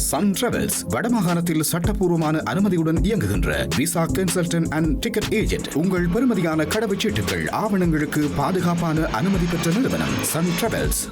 Sun travels வடமாகாணத்தில் சட்டப்பூர்வமான அனுமதியுடன் இயங்குகின்ற visa consultant and ticket agent. உங்கள் பெறுமதியான கடவுச்சீட்டுகள் ஆவணங்களுக்கு பாதுகாப்பான அனுமதி பெற்ற நிறுவனம் சன் டிராவல்ஸ்.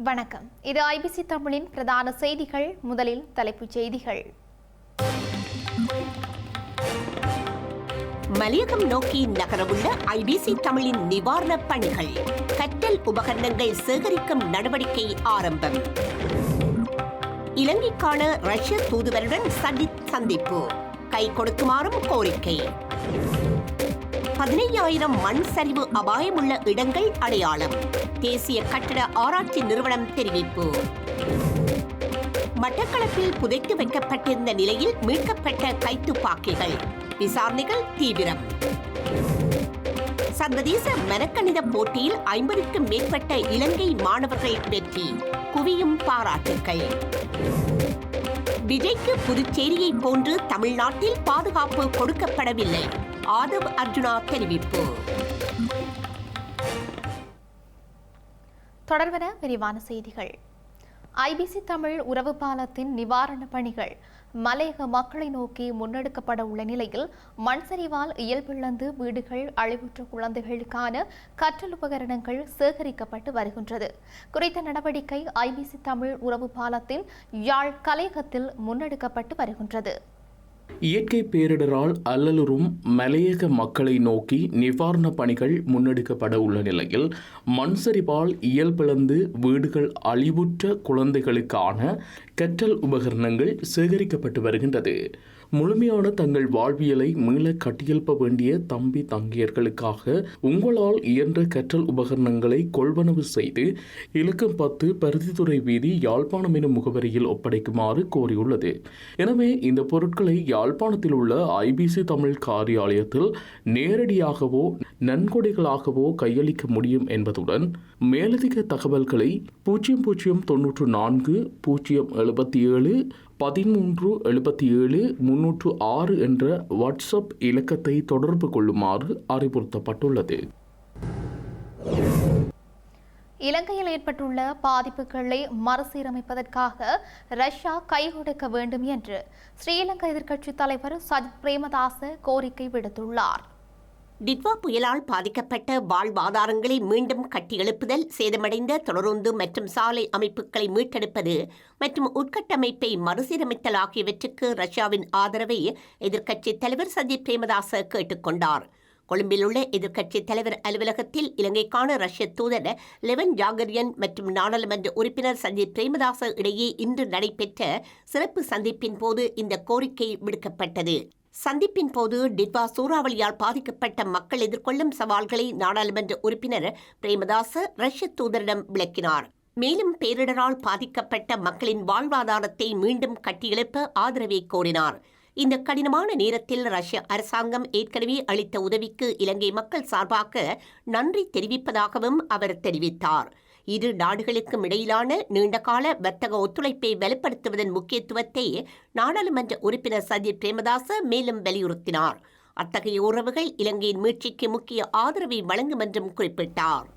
வணக்கம். இது ஐபிசி தமிழின் பிரதான செய்திகள். முதலில் தலைப்புச் செய்திகள். மலையகம் நோக்கி நகரவுள்ள ஐபிசி தமிழின் நிவாரணப் பணிகள். கற்றல் உபகரணங்கள் சேகரிக்கும் நடவடிக்கை ஆரம்பம். இலங்கைக்கான ரஷ்ய தூதுவருடன் சந்திப்பு. கை கொடுக்குமாறும் கோரிக்கை. 15,000 மண் சரிவு அபாயமுள்ள இடங்கள் அடையாளம். தேசிய கட்டட ஆராய்ச்சி நிறுவனம் தெரிவிப்பு. மட்டக்களப்பில் புதைத்து வைக்கப்பட்டிருந்த நிலையில் மீட்கப்பட்ட கைத்துப்பாக்கிகள். விசாரணைகள் தீவிரம். சர்வதேச மரக்கணித போட்டியில் 50க்கும் மேற்பட்ட இலங்கை மாணவர்கள் வெற்றி. குவியும் பாராட்டுக்கள். விஜய்க்கு புதுச்சேரியை போன்று தமிழ்நாட்டில் பாதுகாப்பு கொடுக்கப்படவில்லை. ஆதவ் அர்ஜுனா தெரிவிப்பு. தொடர்வன விரிவான செய்திகள். ஐபிசி தமிழ் உறவு பாலத்தின் நிவாரணப் பணிகள் மலையக மக்களை நோக்கி முன்னெடுக்கப்பட உள்ள நிலையில் மண்சரிவால் இயல்பிழந்து வீடுகள், அழிவுற்ற குழந்தைகளுக்கான கற்றல் உபகரணங்கள் சேகரிக்கப்பட்டு வருகின்றது. குறித்த நடவடிக்கை ஐபிசி தமிழ் உறவு பாலத்தின் யாழ் கலையகத்தில் முன்னெடுக்கப்பட்டு வருகின்றது. இயற்கை பேரிடரால் அல்லலுறும் மலையக மக்களை நோக்கி நிவாரணப் பணிகள் முன்னெடுக்கப்பட உள்ள நிலையில் மண்சரிவால் இயல்பிழந்து வீடுகள், அழிவுற்ற குழந்தைகளுக்கான கற்றல் உபகரணங்கள் சேகரிக்கப்பட்டு வருகின்றது. முழுமையான தங்கள் வாழ்வியலை மீள கட்டியெழுப்ப வேண்டிய தம்பி தங்கையர்களுக்காக உங்களால் இயன்ற கற்றல் உபகரணங்களை கொள்வனவு செய்து இலக்கம் 10 பருத்தித்துறை வீதி, யாழ்ப்பாணம் எனும் முகவரியில் ஒப்படைக்குமாறு கோரியுள்ளது. எனவே இந்த பொருட்களை யாழ்ப்பாணத்தில் உள்ள ஐபிசி தமிழ் காரியாலயத்தில் நேரடியாகவோ நன்கொடைகளாகவோ கையளிக்க முடியும் என்பதுடன் மேலதிக தகவல்களை 0094 077 1377 306 என்ற வாட்ஸ்அப் இலக்கத்தை தொடர்பு கொள்ளுமாறு அறிவுறுத்தப்பட்டுள்ளது. இலங்கையில் ஏற்பட்டுள்ள பாதிப்புகளை மறுசீரமைப்பதற்காக ரஷ்யா கைகொடுக்க வேண்டும் என்று ஸ்ரீலங்கா எதிர்க்கட்சித் தலைவர் சஜித் பிரேமதாச கோரிக்கை விடுத்துள்ளார். டிட்வா புயலால் பாதிக்கப்பட்ட வாழ்வாதாரங்களை மீண்டும் கட்டியெழுப்புதல், சேதமடைந்த தொடருந்து மற்றும் சாலை அமைப்புகளை மீட்டெடுப்பது மற்றும் உட்கட்டமைப்பை மறுசீரமைத்தல் ஆகியவற்றுக்கு ரஷ்யாவின் ஆதரவை எதிர்க்கட்சித் தலைவர் சஜித் பிரேமதாச கேட்டுக்கொண்டார். கொழும்பில் உள்ள எதிர்க்கட்சித் தலைவர் அலுவலகத்தில் இலங்கைக்கான ரஷ்ய தூதர் லெவன் ஜாகரியன் மற்றும் நாடாளுமன்ற உறுப்பினர் சஜித் பிரேமதாச இடையே இன்று நடைபெற்ற சிறப்பு சந்திப்பின் போது இந்த கோரிக்கை விடுக்கப்பட்டது. சந்திப்பின் போது டிட்வா சூறாவளியால் பாதிக்கப்பட்ட மக்கள் எதிர்கொள்ளும் சவால்களை நாடாளுமன்ற உறுப்பினர் பிரேமதாச ரஷ்ய தூதரிடம் விளக்கினார். மேலும் பேரிடரால் பாதிக்கப்பட்ட மக்களின் வாழ்வாதாரத்தை மீண்டும் கட்டியெழுப்ப ஆதரவை கோரினார். இந்த கடினமான நேரத்தில் ரஷ்ய அரசாங்கம் ஏற்கனவே அளித்த உதவிக்கு இலங்கை மக்கள் சார்பாக நன்றி தெரிவிப்பதாகவும் அவர் தெரிவித்தார். இரு நாடுகளுக்கும் இடையிலான நீண்டகால வர்த்தக ஒத்துழைப்பை வலுப்படுத்துவதன் முக்கியத்துவத்தை நாடாளுமன்ற உறுப்பினர் சஜித் பிரேமதாச மேலும் வலியுறுத்தினார். அத்தகைய உறவுகள் இலங்கையின் மீட்சிக்கு முக்கிய ஆதரவை வழங்கும் என்றும் குறிப்பிட்டார்.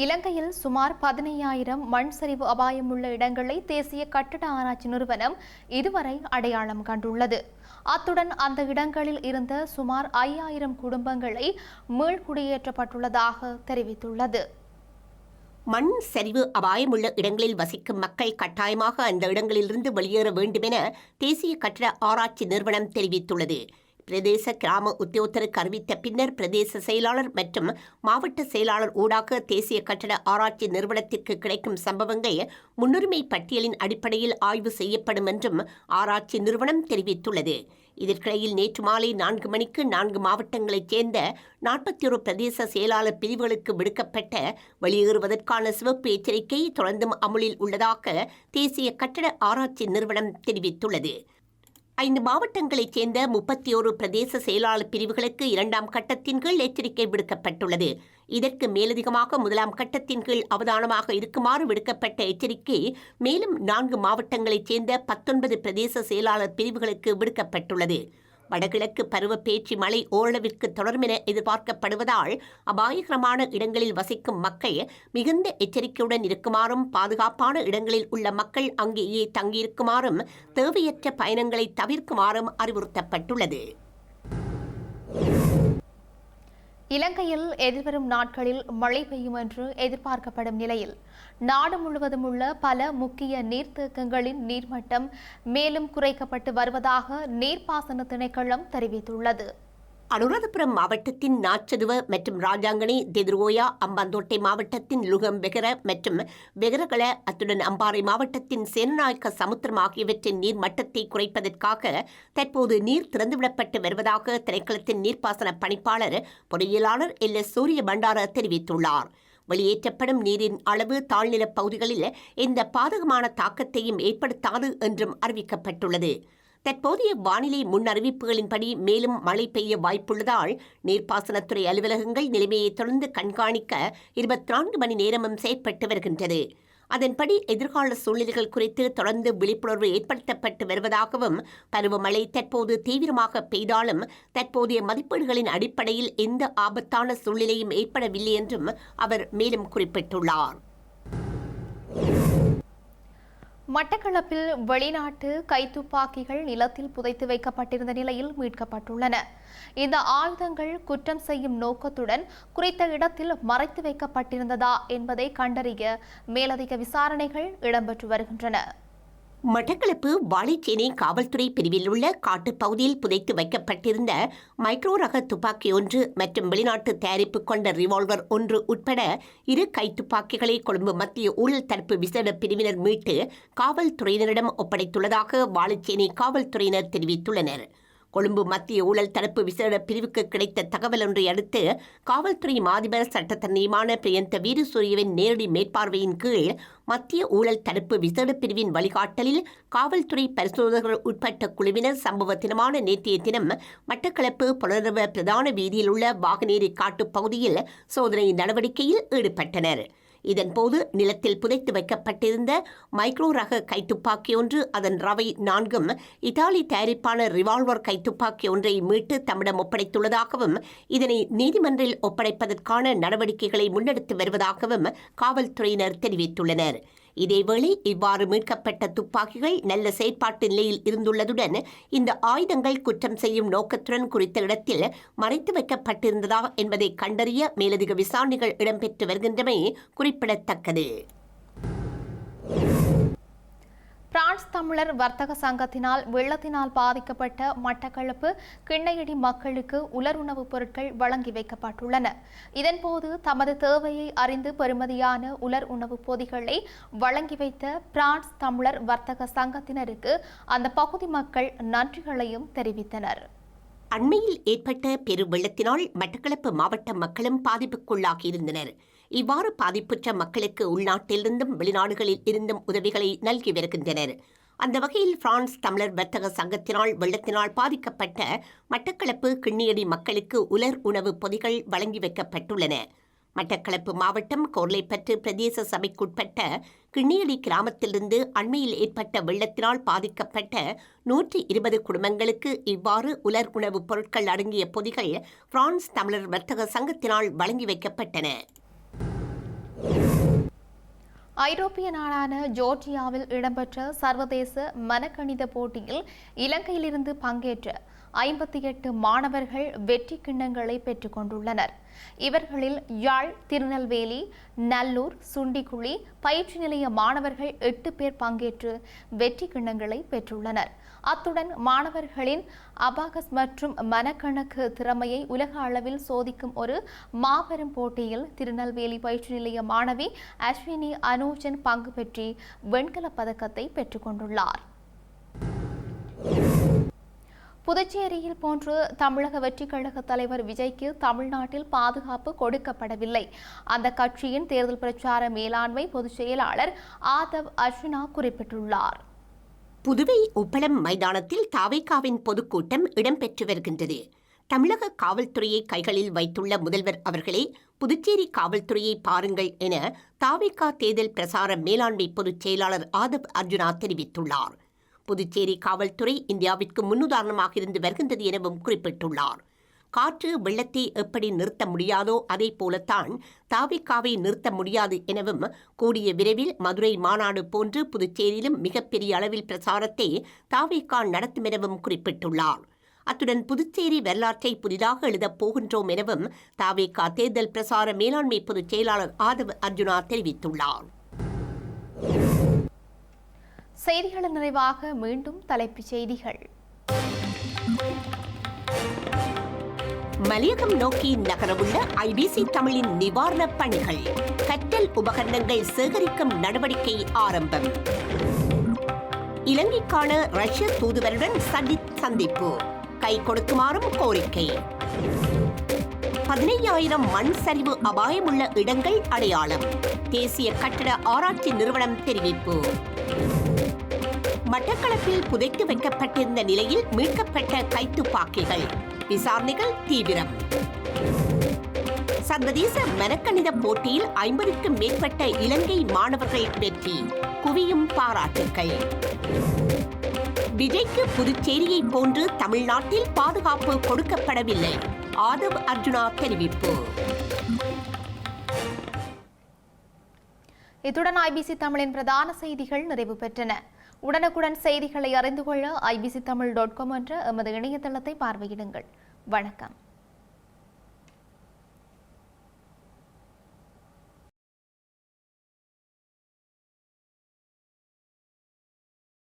இலங்கையில் சுமார் 15,000 மண் சரிவு அபாயமுள்ள இடங்களை தேசிய கட்டட ஆராய்ச்சி நிறுவனம் இதுவரை அடையாளம் கண்டுள்ளது. அத்துடன் அந்த இடங்களில் இருந்த சுமார் 5,000 குடும்பங்களை மீள்குடியேற்றப்பட்டுள்ளதாக தெரிவித்துள்ளது. மண் சரிவு அபாயமுள்ள இடங்களில் வசிக்கும் மக்கள் கட்டாயமாக அந்த இடங்களிலிருந்து வெளியேற வேண்டுமென தேசிய கட்டட ஆராய்ச்சி நிறுவனம் தெரிவித்துள்ளது. பிரதேச கிராம உத்தியோகத்தருக்கு அறிவித்த பின்னர் பிரதேச செயலாளர் மற்றும் மாவட்ட செயலாளர் ஊடாக தேசிய கட்டட ஆராய்ச்சி நிறுவனத்திற்கு கிடைக்கும் சம்பவங்கள் முன்னுரிமை பட்டியலின் அடிப்படையில் ஆய்வு செய்யப்படும் என்றும் ஆராய்ச்சி நிறுவனம் தெரிவித்துள்ளது. இதற்கிடையில் நேற்று மாலை 4 மணிக்கு 4 மாவட்டங்களைச் சேர்ந்த 41 பிரதேச செயலாளர் பிரிவுகளுக்கு விடுக்கப்பட்ட வெளியேறுவதற்கான சிவப்பு எச்சரிக்கை தொடர்ந்தும் அமுலில் உள்ளதாக தேசிய கட்டட ஆராய்ச்சி நிறுவனம் தெரிவித்துள்ளது. 5 மாவட்டங்களைச் சேர்ந்த 31 பிரதேச செயலாளர் பிரிவுகளுக்கு 2ஆம் கட்டத்தின் கீழ் எச்சரிக்கை விடுக்கப்பட்டுள்ளது. இதற்கு மேலதிகமாக 1ஆம் கட்டத்தின் கீழ் அவதானமாக இருக்குமாறு விடுக்கப்பட்ட எச்சரிக்கை மேலும் 4 மாவட்டங்களைச் சேர்ந்த 19 பிரதேச செயலாளர் பிரிவுகளுக்கு விடுக்கப்பட்டுள்ளது. வடகிழக்கு பருவப்பேச்சு மழை ஓரளவிற்கு தொடரும் என எதிர்பார்க்கப்படுவதால் அபாயகரமான இடங்களில் வசிக்கும் மக்கள் மிகுந்த எச்சரிக்கையுடன் இருக்குமாறும் பாதுகாப்பான இடங்களில் உள்ள மக்கள் அங்கேயே தங்கியிருக்குமாறும் தேவையற்ற பயணங்களை தவிர்க்குமாறும் அறிவுறுத்தப்பட்டுள்ளது. இலங்கையில் எதிர்வரும் நாட்களில் மழை பெய்யும் என்று எதிர்பார்க்கப்படும் நிலையில் நாடு முழுவதும் உள்ள பல முக்கிய நீர்த்தேக்கங்களின் நீர்மட்டம் மேலும் குறைக்கப்பட்டு வருவதாக நீர்ப்பாசன திணைக்களம் தெரிவித்துள்ளது. அனுராதபுரம் மாவட்டத்தின் நாச்சதுவ மற்றும் ராஜாங்கனி, தெதுரோயா, அம்பாந்தோட்டை மாவட்டத்தின் லுகம் வெகர மற்றும் வெகரகள, அத்துடன் அம்பாறை மாவட்டத்தின் சேனநாயக்க சமுத்திரம் ஆகியவற்றின் நீர் மட்டத்தை குறைப்பதற்காக தற்போது நீர் திறந்துவிடப்பட்டு வருவதாக திணைக்களத்தின் நீர்ப்பாசன பணிப்பாளர் பொறியியலாளர் LS சூரிய பண்டார தெரிவித்துள்ளார். வெளியேற்றப்படும் நீரின் அளவு தாழ்நிலப் பகுதிகளில் எந்த பாதகமான தாக்கத்தையும் ஏற்படுத்தாது என்றும் அறிவிக்கப்பட்டுள்ளது. தற்போதைய வானிலை முன்னறிவிப்புகளின்படி மேலும் மழை பெய்ய வாய்ப்புள்ளதால் நீர்ப்பாசனத்துறை அலுவலகங்கள் நிலைமையை தொடர்ந்து கண்காணிக்க 24 மணி நேரமும் செயற்பட்டு வருகின்றது. அதன்படி எதிர்கால சூழ்நிலைகள் குறித்து தொடர்ந்து விழிப்புணர்வு ஏற்படுத்தப்பட்டு வருவதாகவும் பருவமழை தற்போது தீவிரமாக பெய்தாலும் தற்போதைய மதிப்பீடுகளின் அடிப்படையில் எந்த ஆபத்தான சூழ்நிலையும் ஏற்படவில்லை என்றும் அவர் மேலும் குறிப்பிட்டுள்ளார். மட்டக்களப்பில் வெளிநாட்டு கைத்துப்பாக்கிகள் நிலத்தில் புதைத்து வைக்கப்பட்டிருந்த நிலையில் மீட்கப்பட்டுள்ளன. இந்த ஆயுதங்கள் குற்றம் செய்யும் நோக்கத்துடன் குறித்த இடத்தில் மறைத்து வைக்கப்பட்டிருந்ததா என்பதை கண்டறிய மேலதிக விசாரணைகள் இடம்பெற்று வருகின்றன. மட்டக்களப்பு வாழைச்சேனை காவல்துறை பிரிவில் உள்ள காட்டுப்பகுதியில் புதைத்து வைக்கப்பட்டிருந்த மைக்ரோ ரக துப்பாக்கி ஒன்று மற்றும் வெளிநாட்டு தயாரிப்பு கொண்ட ரிவால்வர் ஒன்று உட்பட 2 கைத்துப்பாக்கிகளை கொழும்பு மத்திய ஊழல் தடுப்பு விசேட பிரிவினர் மீட்டு காவல்துறையினரிடம் ஒப்படைத்துள்ளதாக வாழைச்சேனை காவல்துறையினர் தெரிவித்துள்ளனர். கொழும்பு மத்திய ஊழல் தடுப்பு விசேட பிரிவுக்கு கிடைத்த தகவல் ஒன்றை அடுத்து காவல்துறை மாதிபர் சட்டத்தரணியுமான பிரியந்த வீரசூரியவின் நேரடி மேற்பார்வையின் கீழ் மத்திய ஊழல் தடுப்பு விசேட பிரிவின் வழிகாட்டலில் காவல்துறை பரிசோதகர்கள் உட்பட்ட குழுவினர் சம்பவ தினமான நேற்றைய தினம் மட்டக்களப்பு புலனர்வ பிரதான வீதியில் உள்ள வாகனேரி காட்டுப் பகுதியில் சோதனை நடவடிக்கையில் ஈடுபட்டனர். இதன்போது நிலத்தில் புதைத்து வைக்கப்பட்டிருந்த மைக்ரோ ரக கைத்துப்பாக்கி ஒன்று, அதன் ரவை 4ம் இத்தாலி தயாரிப்பான ரிவால்வர் கைத்துப்பாக்கி ஒன்றை மீட்டு தம்மிடம் ஒப்படைத்துள்ளதாகவும் இதனை நீதிமன்றில் ஒப்படைப்பதற்கான நடவடிக்கைகளை முன்னெடுத்து வருவதாகவும் காவல்துறையினர் தெரிவித்துள்ளனர். இதேவேளை இவ்வாறு மீட்கப்பட்ட துப்பாக்கிகள் நல்ல செயற்பாட்டு நிலையில் இருந்துள்ளதுடன் இந்த ஆயுதங்கள் குற்றம் செய்யும் நோக்கத்துடன் குறித்த இடத்தில் மறைத்து வைக்கப்பட்டிருந்ததா என்பதை கண்டறிய மேலதிக விசாரணைகள் இடம்பெற்று வருகின்றமை குறிப்பிடத்தக்கது. பிரான்ஸ் தமிழர் வர்த்தக சங்கத்தினால் வெள்ளத்தினால் பாதிக்கப்பட்ட மட்டக்களப்பு கிண்ணையடி மக்களுக்கு உலர் உணவுப் பொருட்கள் வழங்கி வைக்கப்பட்டுள்ளன. இதன்போது தமது தேவையை அறிந்து பெறுமதியான உலர் உணவுப் பொதிகளை வழங்கி வைத்த பிரான்ஸ் தமிழர் வர்த்தக சங்கத்தினருக்கு அந்த பகுதி மக்கள் நன்றிகளையும் தெரிவித்தனர். அண்மையில் ஏற்பட்ட பெரு வெள்ளத்தினால் மட்டக்களப்பு மாவட்ட மக்களும் பாதிப்புக்குள்ளாகியிருந்தனர். இவ்வாறு பாதிப்புற்ற மக்களுக்கு உள்நாட்டிலிருந்தும் வெளிநாடுகளில் இருந்தும் உதவிகளை நல்கி வருகின்றனர். அந்த வகையில் பிரான்ஸ் தமிழர் வர்த்தக சங்கத்தினால் வெள்ளத்தினால் பாதிக்கப்பட்ட மட்டக்களப்பு கிண்ணியடி மக்களுக்கு உலர் உணவு பொதிகள் வழங்கி வைக்கப்பட்டுள்ளன. மட்டக்களப்பு மாவட்டம் கோர்லைப்பற்று பிரதேச சபைக்குட்பட்ட கிண்ணியடி கிராமத்திலிருந்து அண்மையில் ஏற்பட்ட வெள்ளத்தினால் பாதிக்கப்பட்ட 120 குடும்பங்களுக்கு இவ்வாறு உலர் உணவுப் பொருட்கள் அடங்கிய பொதிகள் பிரான்ஸ் தமிழர் வர்த்தக சங்கத்தினால் வழங்கி வைக்கப்பட்டன. ஐரோப்பிய நாடான ஜோர்ஜியாவில் இடம்பெற்ற சர்வதேச மனக்கணித போட்டியில் இலங்கையிலிருந்து பங்கேற்ற 58 மாணவர்கள் வெற்றி கிண்ணங்களை பெற்றுக் கொண்டுள்ளனர். இவர்களில் யாழ், திருநெல்வேலி, நல்லூர், சுண்டிக்குழி பயிற்சி நிலைய மாணவர்கள் 8 பேர் பங்கேற்று வெற்றி கிண்ணங்களை பெற்றுள்ளனர். அத்துடன் மாணவர்களின் அபாகஸ் மற்றும் மனக்கணக்கு திறமையை உலக அளவில் சோதிக்கும் ஒரு மாபெரும் போட்டியில் திருநெல்வேலி பயிற்சி நிலைய மாணவி அஸ்வினி அனோஜன் பங்கு பெற்றி வெண்கலப் பதக்கத்தை பெற்றுக் கொண்டுள்ளார். புதுச்சேரியில் போன்று தமிழக வெற்றிக் கழக தலைவர் விஜய்க்கு தமிழ்நாட்டில் பாதுகாப்பு கொடுக்கப்படவில்லை. அந்த கட்சியின் தேர்தல் பிரச்சார மேலாண்மை பொதுச் செயலாளர் ஆதவ் அர்ஜுனா குறிப்பிட்டுள்ளார். புதுவை உப்பளம் மைதானத்தில் தாவேகாவின் பொதுக்கூட்டம் இடம்பெற்று வருகின்றது. தமிழக காவல்துறையை கைகளில் வைத்துள்ள முதல்வர் அவர்களே, புதுச்சேரி காவல்துறையை பாருங்கள் என தாவேகா தேர்தல் பிரசார மேலாண்மை பொதுச் செயலாளர் ஆதவ் அர்ஜுனா தெரிவித்துள்ளார். புதுச்சேரி காவல்துறை இந்தியாவிற்கு முன்னுதாரணமாக இருந்து வருகின்றது எனவும் குறிப்பிட்டுள்ளார். காற்று வெள்ளத்தை எப்படி நிறுத்த முடியாதோ அதே போலத்தான் தாவேகாவை நிறுத்த முடியாது எனவும், கூடிய விரைவில் மதுரை மாநாடு போன்று புதுச்சேரியிலும் மிகப்பெரிய அளவில் பிரசாரத்தை தாவேகா நடத்தும் எனவும் குறிப்பிட்டுள்ளார். அத்துடன் புதுச்சேரி வரலாற்றை புதிதாக எழுதப் போகின்றோம் எனவும் தாவேகா தேர்தல் பிரசார மேலாண்மை பொதுச் செயலாளர் ஆதவ் அர்ஜுனா தெரிவித்துள்ளார். செய்திகளின் நிறைவாக மீண்டும் தலைப்புச் செய்திகள். மலையகம் நோக்கி நகரவுள்ள ஐபிசி தமிழின் நிவாரணப் பணிகள், கற்றல் உபகரணங்கள் சேகரிக்கும் நடவடிக்கை ஆரம்பம். இலங்கைக்கான ரஷ்ய தூதுவருடன் சந்திப்பு, கை கொடுக்குமாறும் கோரிக்கை. 15,000 மண் சரிவு அபாயமுள்ள இடங்கள் அடையாளம், தேசிய கட்டட ஆராய்ச்சி நிறுவனம் தெரிவிப்பு. மட்டக்களப்பில் புதைத்து வைக்கப்பட்டிருந்த நிலையில் மீட்கப்பட்ட கைத்துப்பாக்கிகள், விசாரணைகள் தீவிரம். சர்வதேச மரக்கணித போட்டியில் 50க்கும் மேற்பட்ட இலங்கை மாணவர்கள் வெற்றி, குவியும் பாராட்டுக்கள். விஜய்க்கு புதுச்சேரியை போன்று தமிழ்நாட்டில் பாதுகாப்பு கொடுக்கப்படவில்லை, ஆதவ் அர்ஜுனா தெரிவிப்பு. இத்துடன் ஐபிசி தமிழின் பிரதான செய்திகள் நிறைவு பெற்றன. உடனுக்குடன் செய்திகளை அறிந்து கொள்ள ibctamil.com என்ற எமது இணையதளத்தை பார்வையிடுங்கள். வணக்கம்.